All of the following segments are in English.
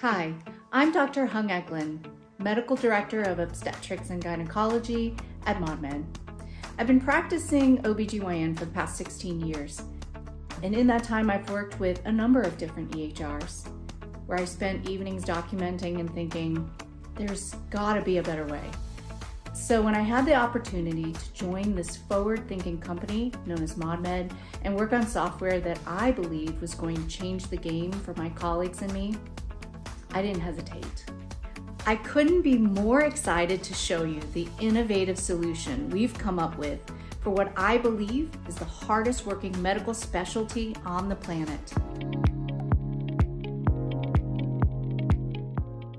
Hi, I'm Dr. Hung Eklund, Medical Director of Obstetrics and Gynecology at ModMed. I've been practicing OBGYN for the past 16 years, and in that time I've worked with a number of different EHRs, where I spent evenings documenting and thinking, there's gotta be a better way. So when I had the opportunity to join this forward-thinking company known as ModMed and work on software that I believed was going to change the game for my colleagues and me, I didn't hesitate. I couldn't be more excited to show you the innovative solution we've come up with for what I believe is the hardest working medical specialty on the planet.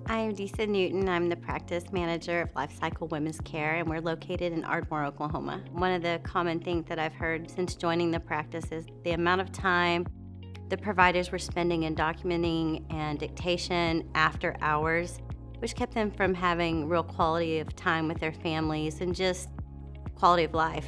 I'm Disa Newton. I'm the practice manager of Life Cycle Women's Care, and we're located in Ardmore, Oklahoma. One of the common things that I've heard since joining the practice is the amount of time the providers were spending in documenting and dictation after hours, which kept them from having real quality of time with their families and just quality of life.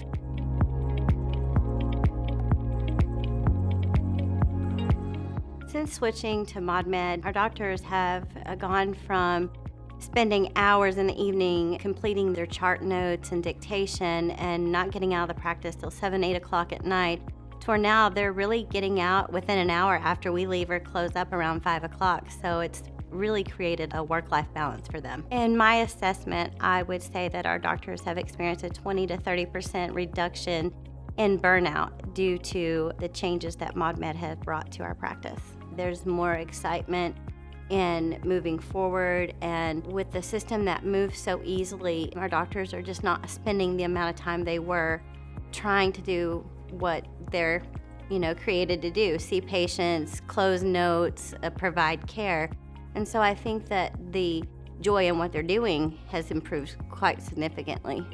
Since switching to ModMed, our doctors have gone from spending hours in the evening completing their chart notes and dictation and not getting out of the practice till 7, 8 o'clock at night, to where now they're really getting out within an hour after we leave or close up around 5 o'clock. So it's really created a work-life balance for them. In my assessment, I would say that our doctors have experienced a 20 to 30% reduction in burnout due to the changes that ModMed has brought to our practice. There's more excitement in moving forward, and with the system that moves so easily, our doctors are just not spending the amount of time they were trying to do what they're created to do: see patients, close notes, provide care. And so I think that the joy in what they're doing has improved quite significantly.